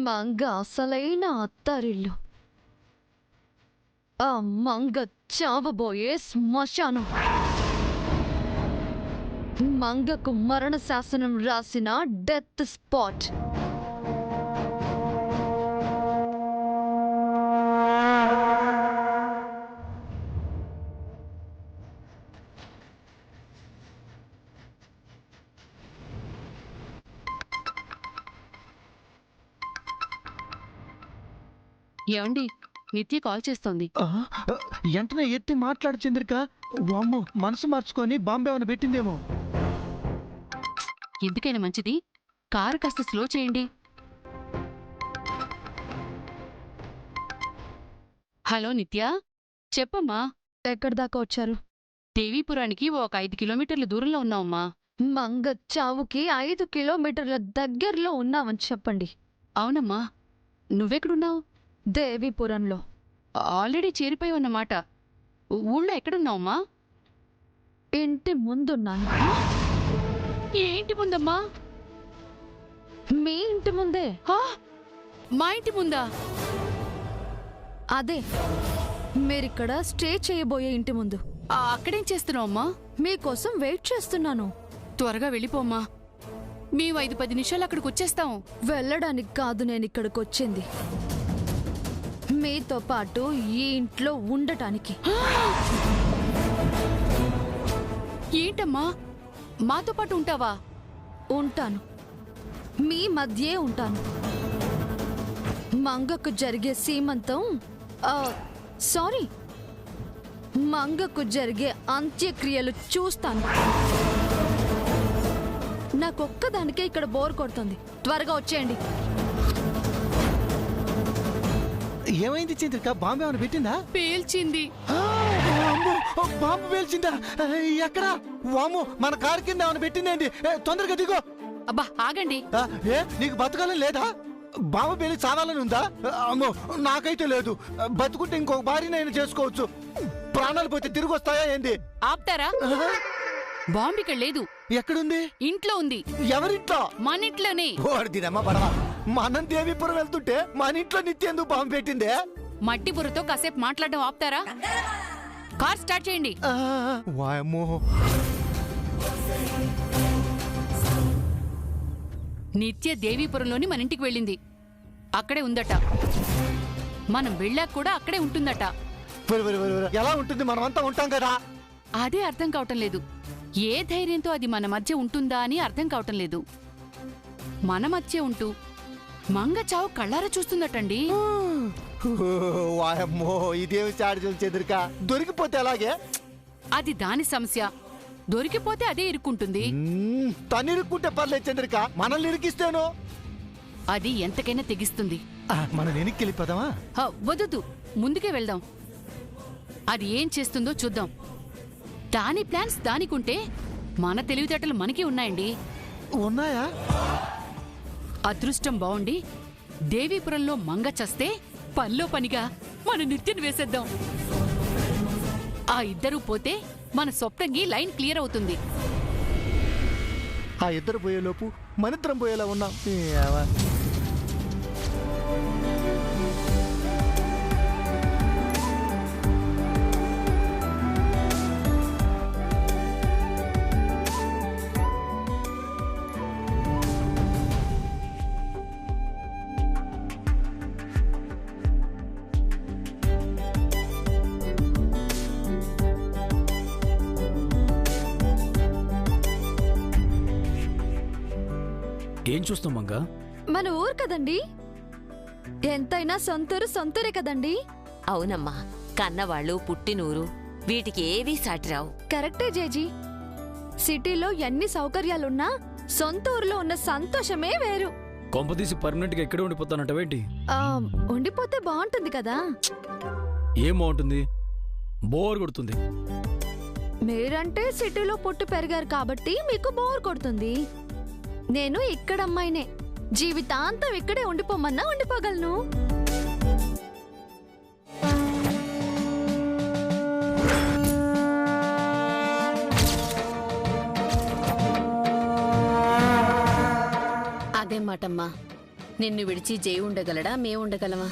మంగ అసలైన అత్తారిల్లు. ఆ మంగ చావబోయే శ్మశానం. మంగకు మరణ శాసనం రాసిన డెత్ స్పాట్. ఏమండి, నిత్య కాల్ చేస్తోంది. వెంటనే ఎత్తి మాట్లాడు చంద్రిక. వామ్మో, మనసు మార్చుకొని బాంబే ఏమైనా పెట్టిందేమో. ఎందుకైనా మంచిది కారు కాస్త స్లో చేయండి. హలో నిత్య, చెప్పమ్మా. ఎక్కడి దాకా వచ్చారు? దేవీపురానికి ఒక 5 కిలోమీటర్ల దూరంలో ఉన్నావమ్మా. మంగ చావుకి 5 కిలోమీటర్ల దగ్గరలో ఉన్నామని చెప్పండి. అవునమ్మా, నువ్వెక్కడున్నావు? దేవీపురంలో. ఆల్రెడీ చేరిపోయి ఉన్నమాట. ఊళ్ళో ఎక్కడున్నావమ్మా? ఇంటి ముందున్నాను. ఏంటి ముందమ్మా? మీ ఇంటి ముందే. మా ఇంటి ముందా? అదే, మీరిక్కడ స్టే చేయబోయే ఇంటి ముందు. అక్కడేం చేస్తున్నావమ్మా? మీకోసం వెయిట్ చేస్తున్నాను. త్వరగా వెళ్ళిపోమ్మా, మేము 5-10 నిమిషాలు అక్కడికి వచ్చేస్తాం. వెళ్ళడానికి కాదు నేనిక్కడికి వచ్చింది, మీతో పాటు ఈ ఇంట్లో ఉండటానికి. ఏంటమ్మా, మాతో పాటు ఉంటావా? ఉంటాను, మీ మధ్యే ఉంటాను. మంగకు జరిగే సీమంతం, సారీ, మంగకు జరిగే అంత్యక్రియలు చూస్తాను. నాకొక్కదానికే ఇక్కడ బోర్ కొడుతుంది. త్వరగా వచ్చేయండి. ఏమైంది చంద్రిక? బాంబే ఏమైనా పెట్టిందా? పేల్చింది. బాంబు పేల్చిందా? ఎక్కడా? వామ్మో, మన కారు కింద ఏమైనా పెట్టిందేంటి? తొందరగా దిగో. అబ్బా ఆగండి. ఏ, నీకు బతకాలని లేదా? బాంబు పేలి చావాలని ఉందా? అమ్మో, నాకైతే లేదు. బతుకుంటే ఇంకొక భార్య నేను చేసుకోవచ్చు. ప్రాణాలు పోతే తిరిగి వస్తాయా ఏంది? ఆపుతారా? బాంబు ఇక్కడ లేదు. ఎక్కడుంది? ఇంట్లో ఉంది. ఎవరింట్లో? మన ఇంట్లోనే. ఓడిదినమ్మా పడవ. మనం దేవీపురం వెళ్తుంటే మన ఇంట్లో నిత్య ఎందుకు బాంబు పెట్టిందే? మట్టి బుర్రతో కాసేపు మాట్లాడడం ఆపుతారా? కార్ స్టార్ట్ చేయండి. వాయమ్మో. నిత్య దేవీపురంలోని మన ఇంటికి వెళ్ళింది. అక్కడే ఉందట. మనం వెళ్ళాక కూడా అక్కడే ఉంటుందట. ఎలా ఉంటుంది? మనమంతా ఉంటాం కదా. అదే అర్థం కావటం లేదు. ఏ ధైర్యంతో అది మన మధ్య ఉంటుందా అని అర్థం కావటం లేదు. మన మధ్య ఉంటూ మంగ చావు కళ్ళారా చూస్తుందటండి. వాయమ్మో, ఇదేమి చాడు చెదురుక. దొరికిపోతే అలాగే. అది దాని సమస్య. దొరికిపోతే అదే ఇరుక్కుంటుంది. తను ఇరుక్కుంటే పర్లేదు చంద్రిక, మనల్ని ఇరికిస్తేనో అది ఎంతకైనా తెగిస్తుంది. మనం వెనక్కి వెళ్ళిపోదామా? వద్దు, ముందుకే వెళ్దాం. అది ఏం చేస్తుందో చూద్దాం. దాని ప్లాన్స్ దానికుంటే మన తెలివితేటలు మనకి ఉన్నాయండి. ఉన్నాయా? అదృష్టం బావుండి దేవీపురంలో మంగ చస్తే పనిలో పనిగా మన నిత్యను వేసేద్దాం. ఆ ఇద్దరూ పోతే మన స్వప్నంగి లైన్ క్లియర్ అవుతుంది. ఆ ఇద్దరు పోయేలోపు మనిద్దరం పోయేలా ఉన్నాం. ఏం చూస్తాం మంగా? మన ఊరు కదండి, ఎంతైనా సొంతూరు సొంతూరే కదండి. అవునమ్మా, కన్నవాళ్ళు పుట్టినూరు వీటికి ఏవీ సాటిరావు. కరెక్టే జేజీ. సిటీలో ఎన్ని సౌకర్యాలున్నా సొంత ఊర్లో ఉన్న సంతోషమే వేరు. కొంపదీసి పర్మనెంట్ గా ఎక్కడే ఉండిపోతానంటవేంటి? ఉండిపోతే బాగుంటుంది కదా. ఏం బాగుంటుంది? బోర్ కొడుతుంది. మీరంటే సిటీలో పుట్టి పెరిగారు కాబట్టి మీకు బోర్ కొడుతుంది. నేను ఇక్కడ అమ్మాయినే. జీవితాంతం ఇక్కడే ఉండిపోమన్నా ఉండిపోగలను. అదే మాటమ్మా. నిన్ను విడిచి జై ఉండగలడా మేము ఉండగలమా?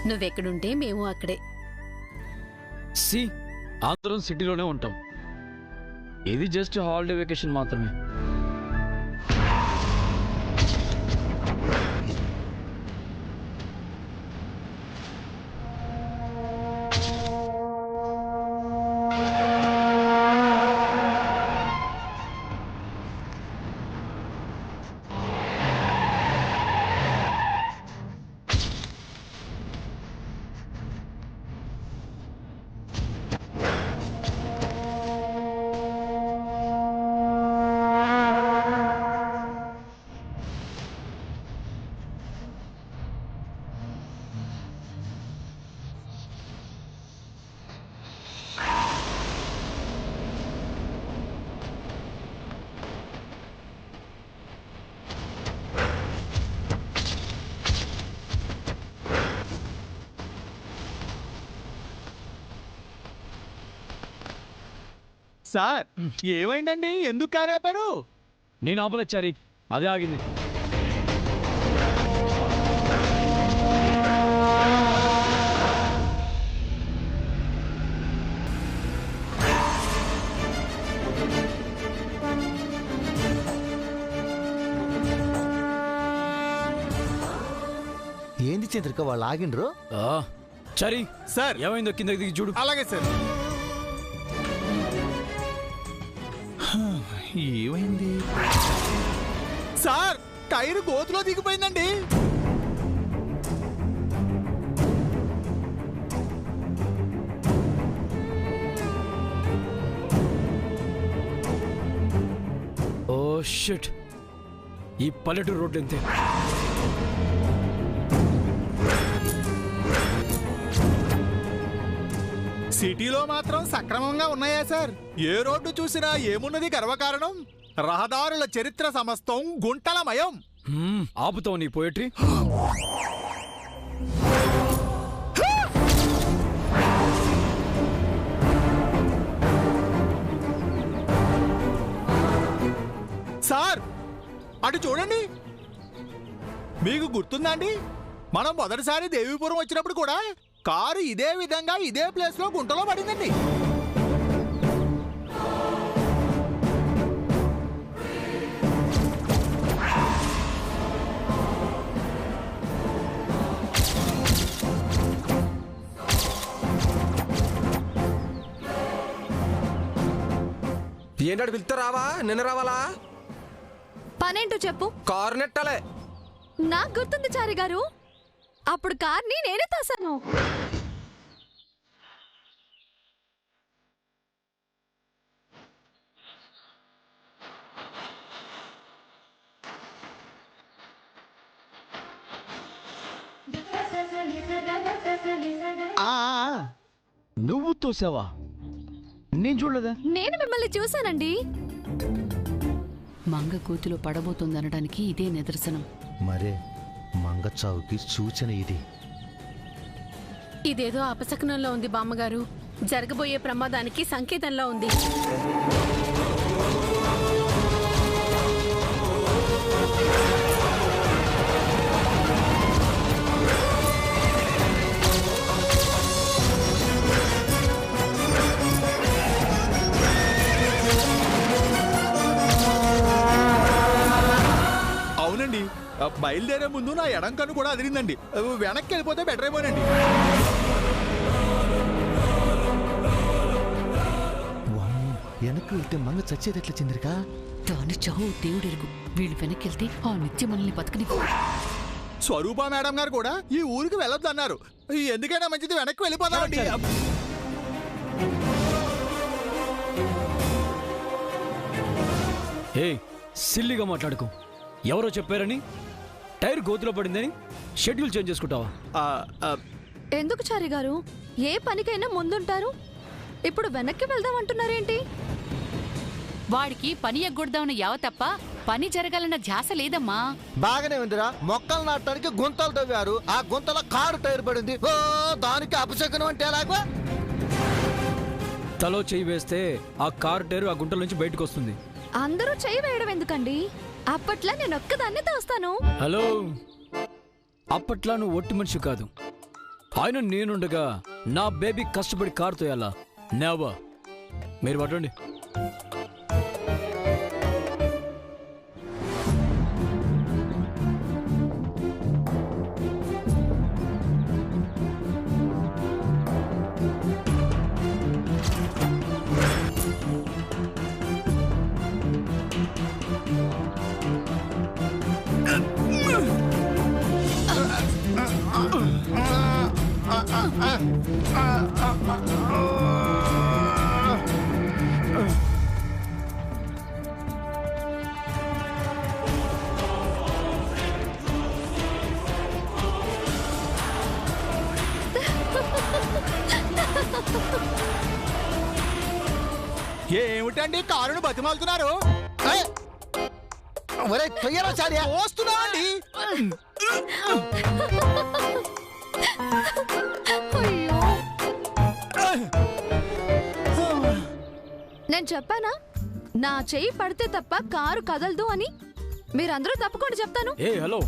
నువ్వెక్కడుంటే మేము అక్కడే. సి అందరం సిటీలోనే ఉంటాం. ఇది జస్ట్ హాలిడే వెకేషన్ మాత్రమే. సార్ ఏమైందండి? ఎందుకు కారేపారు? నేను ఆపలేదు చారి, అదే ఆగింది. ఏంది చంద్రిక వాళ్ళు ఆగిండ్రు? చారి సార్ ఏమైందో కిందకి దిగి చూడు. అలాగే సార్. ఏమైంది సార్? టైర్ గోతులో దిగిపోయిందండి. ఓ షిట్, ఈ పల్లెటూరు రోడ్డు ఎంతే. సిటీలో మాత్రం సక్రమంగా ఉన్నాయా సార్? ఏ రోడ్డు చూసినా ఏమున్నది గర్వకారణం? రహదారుల చరిత్ర సమస్తం గుంటలమయం. ఆపుతావు నీ పోయట్రీ? సార్ అటు చూడండి. మీకు గుర్తుందా అండి, మనం మొదటిసారి దేవీపురం వచ్చినప్పుడు కూడా కారు ఇదే విధంగా ఇదే ప్లేస్ లో గుంటలో పడిందండి. ఏంటంటే పిలుతా రావా? నిన్న రావాలా? పనేంటో చెప్పు. కారు నెట్టాలే. నాకు గుర్తుంది చారి గారు, అప్పుడు కార్ని నేనే తాసాను. నువ్వు తోసావా? నేను చూడలేదా? నేను మిమ్మల్ని చూశానండి. మంగ కూతులో పడబోతోందనడానికి ఇదే నిదర్శనం. మరే మంగచావుకి సూచన ఇది. ఇదేదో అపశకునంలో ఉంది బామ్మగారు. జరగబోయే ప్రమాదానికి సంకేతంలో ఉంది. అవునండి, బయలుదేరే ముందు నా ఎడం కన్ను కూడా అదిరిందండి. వెనక్కి వెళ్ళిపోతే బెటర్ అయిపోనండి. వెనక్కి వెళ్తే మంగ చచ్చేది ఎట్లా చంద్రిక? దాని చావు దేవుడెరుగు. వీళ్ళు వెనక్కెళ్తే ఆ నిత్య మనల్ని బతకని. స్వరూప మేడం గారు కూడా ఈ ఊరికి వెళ్ళొద్దు అన్నారు. ఎందుకైనా మంచిది వెనక్కి వెళ్ళిపోదామండి. ఏ సిల్లిగా మాట్లాడుకో. ఎవరో చెప్పారని టైర్ గోతులో పడిందని షెడ్యూల్ చేంజ్ చేసుకుంటావా? ఎందుకు చారి గారు? ఏ పనికైనా ముందుంటారు, ఇప్పుడు వెనక్కి వెళ్దాం అంటున్నారేంటి? వాడికి పని ఎగ్గొడదామన్న యావ తప్ప పని జరగాలన్న ధ్యాస లేదమ్మా. బాగానే ఉందిరా, మొక్కలు నాటడానికి గుంతలు తవ్వారు, ఆ గుంతలో కారు టైర్ పడింది. ఓ దానికి అపశకనం అంటే ఎలాగో? తలో చేయి వేస్తే ఆ కారు టైరు ఆ గుంటల నుంచి బయటకు వస్తుంది. అందరూ చెయ్యి వేయడం ఎందుకండి? అప్పట్లో నేను ఒక్కదాన్నే తోస్తాను. హలో, అప్పట్లా నువ్వు ఒట్టి మనిషి కాదు. ఆయన నేనుండగా నా బేబీ కష్టపడి కారు తోయాలా? నేవా. మీరు పట్టండి. ఏమిటండి కారును బతిమాలుతున్నారు? ఒరే తొయ్యరా చార్య. వస్తున్నా అండి. అయ్యో. నేను చెప్పానా నా చెయ్యి పడితే తప్ప కారు కదలదు అని? మీరందరూ తప్పకుండా చెప్తాను. ఏ హలో,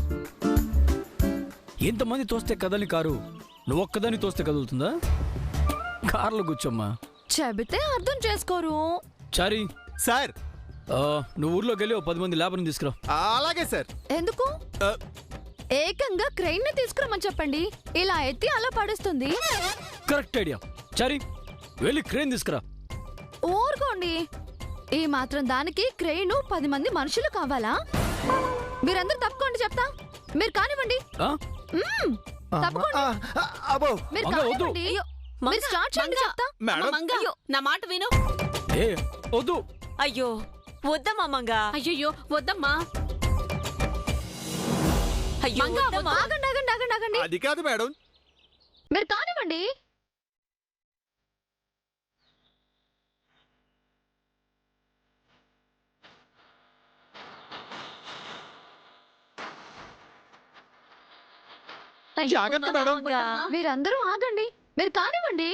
ఎంతమంది తోస్తే కదలని కారు నువ్వు ఒక్కదాన్ని తోస్తే కదులుతుందా? కార్లో కూర్చోమ్మా. చెబితే అర్థం చేసుకోరు. చారీ, సార్ నువ్వు ఊర్లోకి వెళ్ళి 10 మంది లేబర్ని తీసుకురా. అలాగే సార్. ఎందుకు? ఏకంగా క్రెయిన్ ని తీసుకురమ్మని చెప్పండి. ఇలా ఎత్తి అలా పడుస్తుంది. Correct idea. చారీ, వెళ్ళి క్రేన్ తీసుకురా. ఊరుకోండి. ఈ మాత్రం దానికి క్రెయిన్ 10 మంది మనుషులు కావాలా? మీరందరూ తప్పుకోండి చెప్తా. మీరు కానివ్వండి. తప్పుకోండి. అబ్బో, మీరు మంగ, వద్దు. కానివ్వండి. మీరు స్టార్ట్ చేయండి చెప్తా. మేడం మంగ, నా మాట విను. ఏ వద్దు. అయ్యో వద్దమ్మా మంగా. అయ్యో వద్దమ్మా. అయ్యో మంగా, వద్దమ్మా. ఆగండి ఆగండి ఆగండి ఆగండి. అది కాదు మేడం. మీరు కానివ్వండి. జాగ్రత్త మేడం. మీరందరూ ఆగండి. మీరు కానివ్వండి.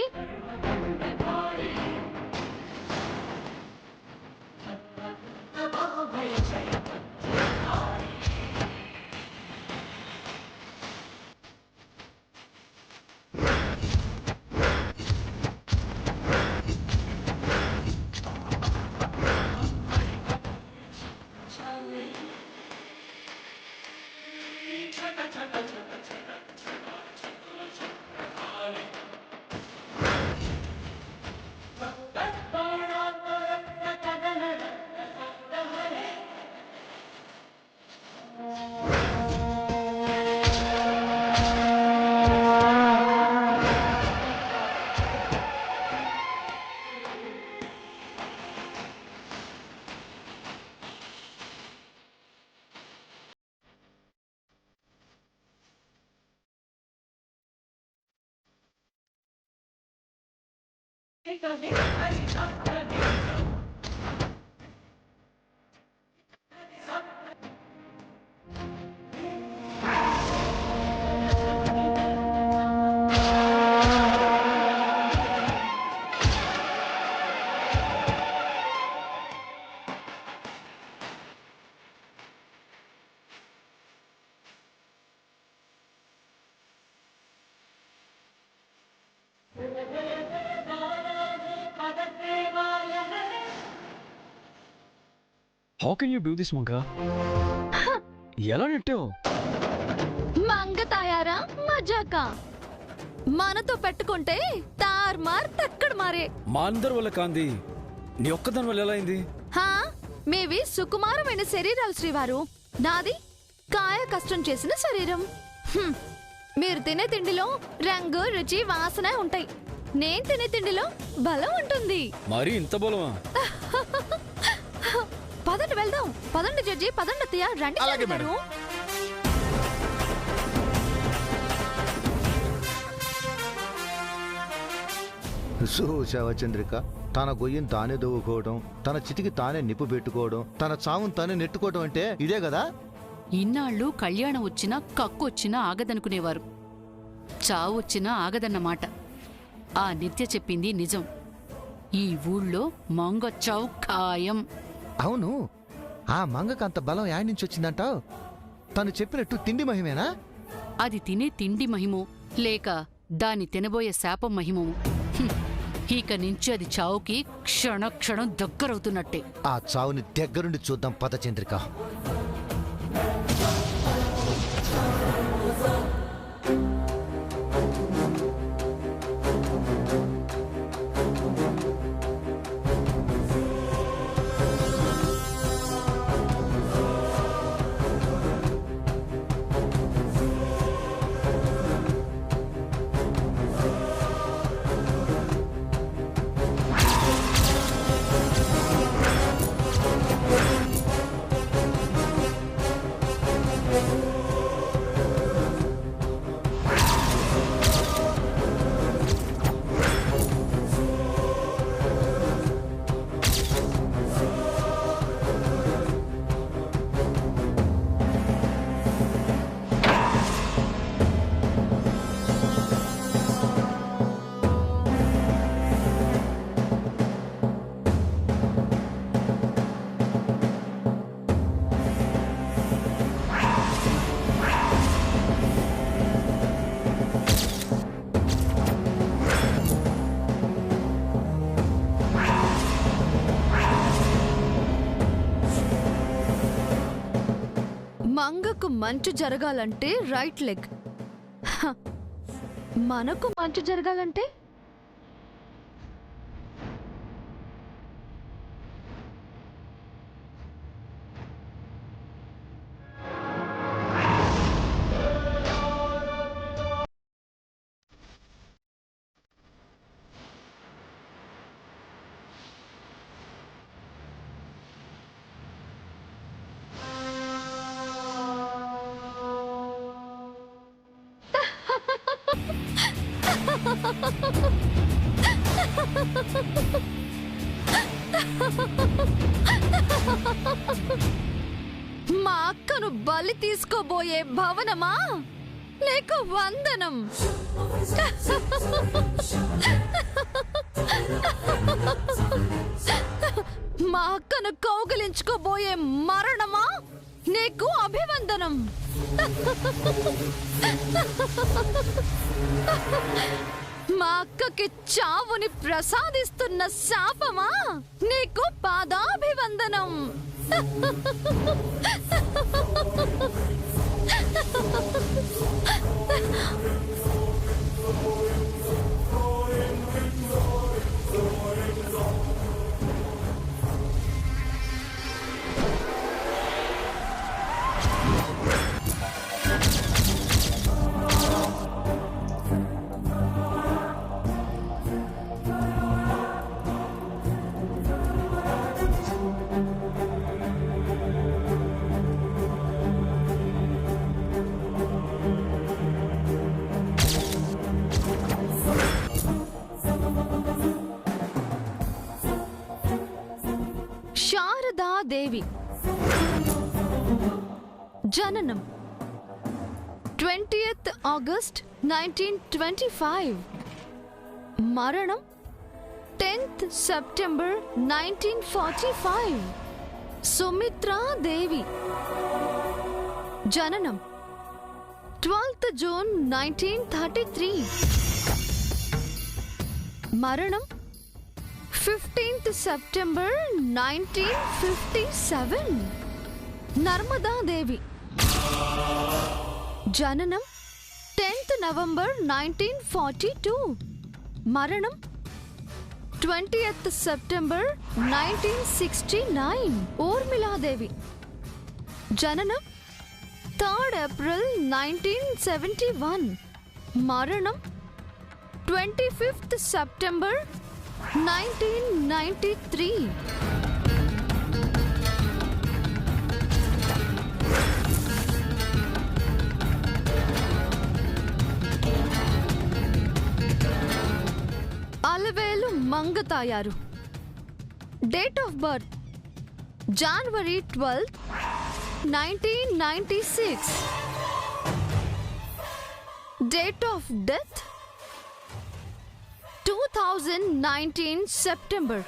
How can you do this Manga? ఎలా నెట్టావు? మంగ తాయారా మజాక. మనతో పెట్టుకుంటే తార్మార్ తక్కడు మారే. మా అందరి వల్ల కాంది, నీ ఒక్కదాని వల్ల ఎలా అయింది? హా, మీవి సుకుమారమైన శరీరాలు శ్రీవారు. నాది కాయ కష్టం చేసిన శరీరం. మీరు తినే తిండిలో రంగు రుచి వాసన ఉంటాయి. నేను తినే తిండిలో బలం ఉంటుంది. మరి ఇంత బలమా? పదండి వెళ్దాం. పదండి జడ్జి, పదండి అత్తయ్య, రండి. అలాగే మేడం. గారు. చూసావా చంద్రిక, తన గొయ్యిని తానే దవ్వుకోవడం, తన చితికి తానే నిప్పు పెట్టుకోవడం, తన చావును తానే నెట్టుకోవడం అంటే ఇదే కదా? ఇన్నాళ్ళు కళ్యాణం వచ్చినా కక్కు వచ్చినా ఆగదనుకునేవారు. చావు వచ్చినా ఆగదన్నమాట. ఆ నిత్య చెప్పింది నిజం. ఈ ఊళ్ళో మంగ చావు ఖాయం. అవును, ఆ మంగకు అంత బలం యాడ్ నుంచి వచ్చిందంటావు? తను చెప్పినట్టు తిండి మహిమేనా? అది తినే తిండి మహిమో లేక దాన్ని తినబోయే శాపం మహిమో, ఇక నుంచి అది చావుకి క్షణక్షణం దగ్గరవుతున్నట్టే. ఆ చావుని దగ్గరుండి చూద్దాం పద చంద్రిక. మంగకు మంచు జరగాలంటే రైట్ లెగ్, మనకు మంచు జరగాలంటే మా అక్కను బలి తీసుకోబోయే భవనమా లేక వందనం? మా అక్కను కౌగిలించుకోబోయే మరణమా నీకు అభివందనం? మా అక్కకి చావుని ప్రసాదిస్తున్న శాపమా నీకు పాదాభివందనం? శారదాదేవి జననం 20th August 1925, మరణం 10th September 1945. సుమిత్రాదేవి జననం 12th June 1933, మరణం 15th September 1957. నర్మదాదేవి జననం 10th November 1942, మరణం 20th September 1969. ఊర్మిళాదేవి జననం 3rd April 1971, మరణం 25th September 1993. Alivelu Mangatayaru date of birth January 12th 1996, date of death 2019 September.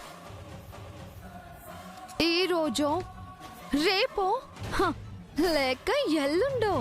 ఈ రోజు రేపో హ, లేక ఎల్లుండో.